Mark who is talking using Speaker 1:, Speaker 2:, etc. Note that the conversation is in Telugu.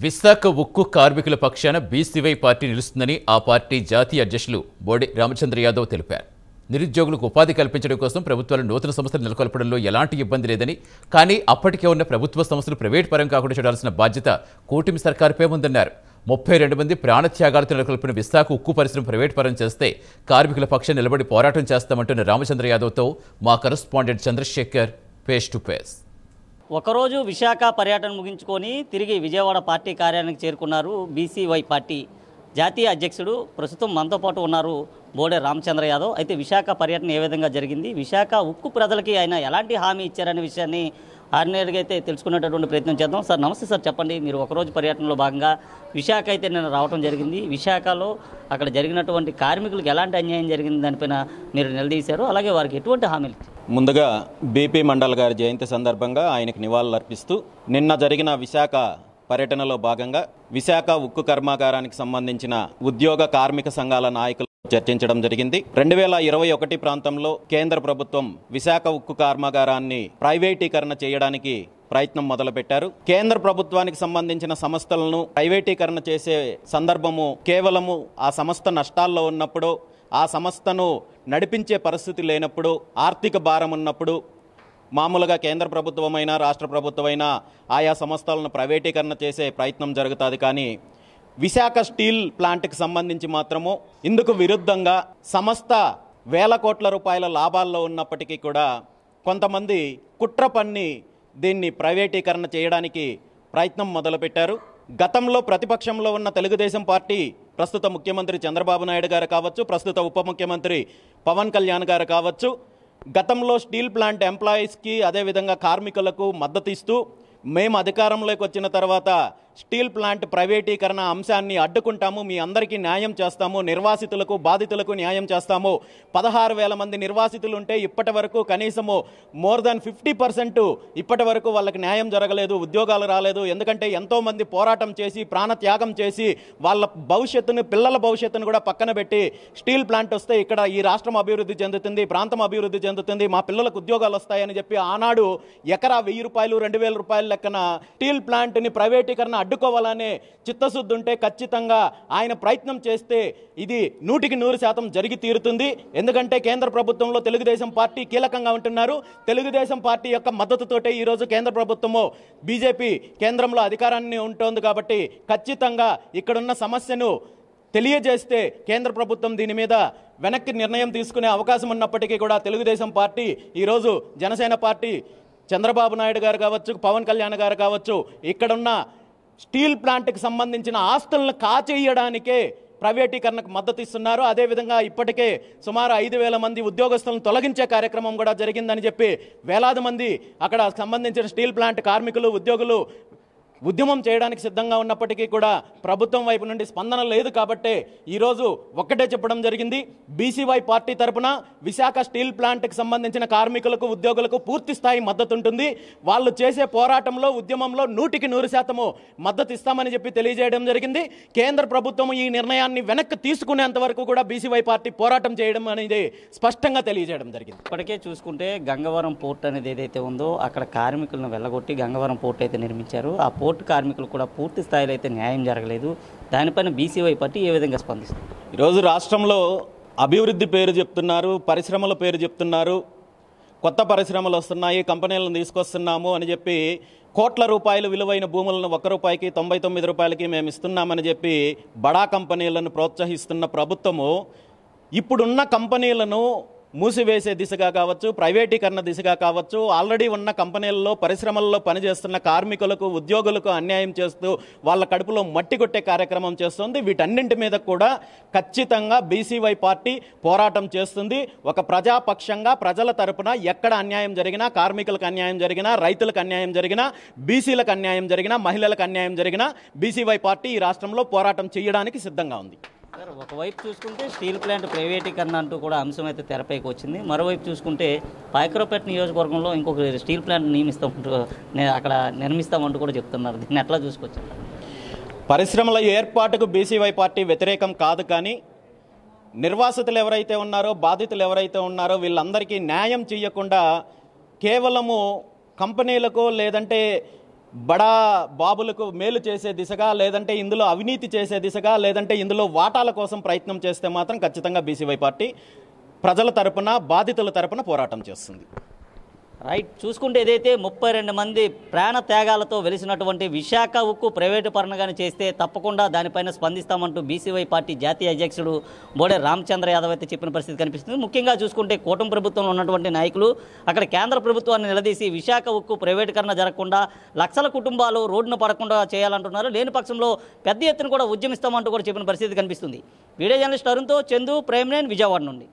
Speaker 1: విశాఖ ఉక్కు కార్మికుల పక్షాన బీసీవై పార్టీ నిలుస్తుందని ఆ పార్టీ జాతీయ అధ్యక్షులు బోడే రామచంద్ర యాదవ్ తెలిపారు. నిరుద్యోగులకు ఉపాధి కల్పించడం కోసం ప్రభుత్వాలు నూతన సంస్థలు నెలకొల్పడంలో ఎలాంటి ఇబ్బంది లేదని, కానీ అప్పటికే ఉన్న ప్రభుత్వ సంస్థలు ప్రైవేట్ పరం కాకుండా చూడాల్సిన బాధ్యత కూటమి సర్కారుపై ఉందన్నారు. 32 మంది ప్రాణత్యాగాలతో నెలకొల్పిన విశాఖ ఉక్కు పరిశ్రమ ప్రైవేట్ పరం చేస్తే కార్మికుల పక్షాన నిలబడి పోరాటం చేస్తామంటున్న రామచంద్ర యాదవ్తో మా correspondent Chandrasekhar face to face.
Speaker 2: ఒకరోజు విశాఖ పర్యటన ముగించుకొని తిరిగి విజయవాడ పార్టీ కార్యాలయానికి చేరుకున్నారు బీసీవై పార్టీ జాతీయ అధ్యక్షుడు. ప్రస్తుతం మనతో పాటు ఉన్నారు బోడే రామచంద్ర యాదవ్. అయితే విశాఖ పర్యటన ఏ విధంగా జరిగింది, విశాఖ ఉక్కు ప్రజలకి ఆయన ఎలాంటి హామీ ఇచ్చారనే విషయాన్ని ఆర్డినరీగా తెలుసుకునేటటువంటి ప్రయత్నం చేద్దాం. సార్ నమస్తే సార్, చెప్పండి. మీరు ఒకరోజు పర్యటనలో భాగంగా విశాఖ అయితే నేను రావడం జరిగింది. విశాఖలో అక్కడ జరిగినటువంటి కార్మికులకు ఎలాంటి అన్యాయం జరిగింది దానిపైన మీరు నిలదీశారు, అలాగే వారికి ఎటువంటి హామీలు?
Speaker 3: ముందుగా బీపీ మండల్ గారి జయంతి సందర్భంగా ఆయనకు నివాళులర్పిస్తూ నిన్న జరిగిన విశాఖ పర్యటనలో భాగంగా విశాఖ ఉక్కు కర్మాగారానికి సంబంధించిన ఉద్యోగ కార్మిక సంఘాల నాయకులు చర్చించడం జరిగింది. 2021 ప్రాంతంలో కేంద్ర ప్రభుత్వం విశాఖ ఉక్కు కర్మాగారాన్ని ప్రైవేటీకరణ చేయడానికి ప్రయత్నం మొదలుపెట్టారు. కేంద్ర ప్రభుత్వానికి సంబంధించిన సంస్థలను ప్రైవేటీకరణ చేసే సందర్భము కేవలము ఆ సంస్థ నష్టాల్లో ఉన్నప్పుడు, ఆ సంస్థను నడిపించే పరిస్థితి లేనప్పుడు, ఆర్థిక భారం ఉన్నప్పుడు మామూలుగా కేంద్ర ప్రభుత్వమైనా రాష్ట్ర ప్రభుత్వమైనా ఆయా సంస్థలను ప్రైవేటీకరణ చేసే ప్రయత్నం జరుగుతుంది. కానీ విశాఖ స్టీల్ ప్లాంట్కి సంబంధించి మాత్రము ఇందుకు విరుద్ధంగా సంస్థ వేల కోట్ల రూపాయల లాభాల్లో ఉన్నప్పటికీ కూడా కొంతమంది కుట్ర పన్ని దీన్ని ప్రైవేటీకరణ చేయడానికి ప్రయత్నం మొదలుపెట్టారు. గతంలో ప్రతిపక్షంలో ఉన్న తెలుగుదేశం పార్టీ ప్రస్తుత ముఖ్యమంత్రి చంద్రబాబు నాయుడు గారు కావచ్చు, ప్రస్తుత ఉప ముఖ్యమంత్రి పవన్ కళ్యాణ్ గారు కావచ్చు, గతంలో స్టీల్ ప్లాంట్ ఎంప్లాయీస్కి అదేవిధంగా కార్మికులకు మద్దతు ఇస్తూ మేము అధికారంలోకి వచ్చిన తర్వాత స్టీల్ ప్లాంట్ ప్రైవేటీకరణ అంశాన్ని అడ్డుకుంటాము, మీ అందరికీ న్యాయం చేస్తాము, నిర్వాసితులకు బాధితులకు న్యాయం చేస్తాము. 16,000 మంది నిర్వాసితులు ఉంటే ఇప్పటి వరకు కనీసము మోర్ దాన్ 50% ఇప్పటి వరకు వాళ్ళకి న్యాయం జరగలేదు, ఉద్యోగాలు రాలేదు. ఎందుకంటే ఎంతోమంది పోరాటం చేసి ప్రాణత్యాగం చేసి వాళ్ళ భవిష్యత్తును, పిల్లల భవిష్యత్తును కూడా పక్కన పెట్టి స్టీల్ ప్లాంట్ వస్తే ఇక్కడ ఈ రాష్ట్రం అభివృద్ధి చెందుతుంది, ప్రాంతం అభివృద్ధి చెందుతుంది, మా పిల్లలకు ఉద్యోగాలు వస్తాయని చెప్పి ఆనాడు ఎకరా 1,000 రూపాయలు 2,000 రూపాయల లెక్కన స్టీల్ ప్లాంట్ని ప్రైవేటీకరణ అడ్డుకోవాలనే చిత్తశుద్ధి ఉంటే ఖచ్చితంగా ఆయన ప్రయత్నం చేస్తే ఇది 100% జరిగి తీరుతుంది. ఎందుకంటే కేంద్ర ప్రభుత్వంలో తెలుగుదేశం పార్టీ కీలకంగా ఉంటున్నారు. తెలుగుదేశం పార్టీ యొక్క మద్దతుతోటే ఈరోజు కేంద్ర ప్రభుత్వము బీజేపీ కేంద్రంలో అధికారాన్ని ఉంటుంది. కాబట్టి ఖచ్చితంగా ఇక్కడున్న సమస్యను తెలియజేస్తే కేంద్ర ప్రభుత్వం దీని మీద వెనక్కి నిర్ణయం తీసుకునే అవకాశం ఉన్నప్పటికీ కూడా తెలుగుదేశం పార్టీ ఈరోజు జనసేన పార్టీ చంద్రబాబు నాయుడు గారు కావచ్చు, పవన్ కళ్యాణ్ గారు కావచ్చు, ఇక్కడున్న స్టీల్ ప్లాంట్కి సంబంధించిన ఆస్తులను కాచేయడానికే ప్రైవేటీకరణకు మద్దతు ఇస్తున్నారు. అదేవిధంగా ఇప్పటికే సుమారు 5,000 మంది ఉద్యోగస్తులను తొలగించే కార్యక్రమం కూడా జరిగిందని చెప్పి వేలాది మంది అక్కడ సంబంధించిన స్టీల్ ప్లాంట్ కార్మికులు, ఉద్యోగులు ఉద్యమం చేయడానికి సిద్ధంగా ఉన్నప్పటికీ కూడా ప్రభుత్వం వైపు నుండి స్పందన లేదు. కాబట్టి ఈరోజు ఒక్కటే చెప్పడం జరిగింది, బీసీవై పార్టీ తరఫున విశాఖ స్టీల్ ప్లాంట్కి సంబంధించిన కార్మికులకు, ఉద్యోగులకు పూర్తి స్థాయి మద్దతు ఉంటుంది. వాళ్ళు చేసే పోరాటంలో, ఉద్యమంలో 100% మద్దతు ఇస్తామని చెప్పి తెలియజేయడం జరిగింది. కేంద్ర ప్రభుత్వం ఈ నిర్ణయాన్ని వెనక్కి తీసుకునేంత వరకు కూడా బీసీవై పార్టీ పోరాటం చేయడం అనేది స్పష్టంగా తెలియజేయడం జరిగింది.
Speaker 2: ఇప్పటికే చూసుకుంటే గంగవరం పోర్ట్ అనేది ఏదైతే ఉందో అక్కడ కార్మికులను వెళ్ళగొట్టి గంగవరం పోర్ట్ అయితే నిర్మించారు. ఆ పోర్ట్ కార్మికులు కూడా పూర్తి స్థాయిలో అయితే న్యాయం జరగలేదు. దానిపైన బీసీవై పార్టీ ఏ విధంగా స్పందిస్తుంది?
Speaker 3: ఈరోజు రాష్ట్రంలో అభివృద్ధి పేరు చెప్తున్నారు, పరిశ్రమల పేరు చెప్తున్నారు, కొత్త పరిశ్రమలు వస్తున్నాయి, కంపెనీలను తీసుకొస్తున్నాము అని చెప్పి కోట్ల రూపాయలు విలువైన భూములను 1 రూపాయికి 99 రూపాయలకి మేము ఇస్తున్నామని చెప్పి బడా కంపెనీలను ప్రోత్సహిస్తున్న ప్రభుత్వము ఇప్పుడున్న కంపెనీలను మూసివేసే దిశగా కావచ్చు, ప్రైవేటీకరణ దిశగా కావచ్చు, ఆల్రెడీ ఉన్న కంపెనీలలో పరిశ్రమల్లో పనిచేస్తున్న కార్మికులకు, ఉద్యోగులకు అన్యాయం చేస్తూ వాళ్ళ కడుపులో మట్టి కొట్టే కార్యక్రమం చేస్తుంది. వీటన్నింటి మీద కూడా ఖచ్చితంగా బీసీవై పార్టీ పోరాటం చేస్తుంది. ఒక ప్రజాపక్షంగా ప్రజల తరపున ఎక్కడ అన్యాయం జరిగినా, కార్మికులకు అన్యాయం జరిగినా, రైతులకు అన్యాయం జరిగినా, బీసీలకు అన్యాయం జరిగినా, మహిళలకు అన్యాయం జరిగినా బీసీవై పార్టీ ఈ రాష్ట్రంలో పోరాటం చేయడానికి సిద్ధంగా ఉంది.
Speaker 2: సార్, ఒకవైపు చూసుకుంటే స్టీల్ ప్లాంట్ ప్రైవేటీకరణ అంటూ కూడా అంశం అయితే తెరపైకి వచ్చింది. మరోవైపు చూసుకుంటే పాయకరావుపేట నియోజకవర్గంలో ఇంకొక స్టీల్ ప్లాంట్ అక్కడ నిర్మిస్తామంటూ కూడా చెప్తున్నారు. దీన్ని ఎట్లా చూసుకోవచ్చు?
Speaker 3: పరిశ్రమల ఏర్పాటుకు బీసీవై పార్టీ వ్యతిరేకం కాదు. కానీ నిర్వాసితులు ఎవరైతే ఉన్నారో, బాధితులు ఎవరైతే ఉన్నారో వీళ్ళందరికీ న్యాయం చేయకుండా కేవలము కంపెనీలకు లేదంటే బడా బాబులకు మేలు చేసే దిశగా, లేదంటే ఇందులో అవినీతి చేసే దిశగా, లేదంటే ఇందులో వాటాల కోసం ప్రయత్నం చేస్తే మాత్రం ఖచ్చితంగా బీసీవై పార్టీ ప్రజల తరపున, బాధితుల తరపున పోరాటం చేస్తుంది.
Speaker 2: రైట్, చూసుకుంటే ఏదైతే 32 మంది ప్రాణ త్యాగాలతో వెలిసినటువంటి విశాఖ ఉక్కు ప్రైవేటు పరంగానే చేస్తే తప్పకుండా దానిపైన స్పందిస్తామంటూ బీసీవై పార్టీ జాతీయ అధ్యక్షుడు బోడే రామచంద్ర యాదవ్ అయితే చెప్పిన పరిస్థితి కనిపిస్తుంది. ముఖ్యంగా చూసుకుంటే కూటమి ప్రభుత్వంలో ఉన్నటువంటి నాయకులు అక్కడ కేంద్ర ప్రభుత్వాన్ని నిలదీసి విశాఖ ఉక్కు ప్రైవేటీకరణ జరగకుండా లక్షల కుటుంబాలు రోడ్డున పడకుండా చేయాలంటున్నారు. లేని పక్షంలో పెద్ద ఎత్తున కూడా ఉద్యమిస్తామంటూ కూడా చెప్పిన పరిస్థితి కనిపిస్తుంది. వీడియో జర్నలిస్ట్ అరుణ్తో చందు, ప్రైమ్9 విజయవాడ నుండి.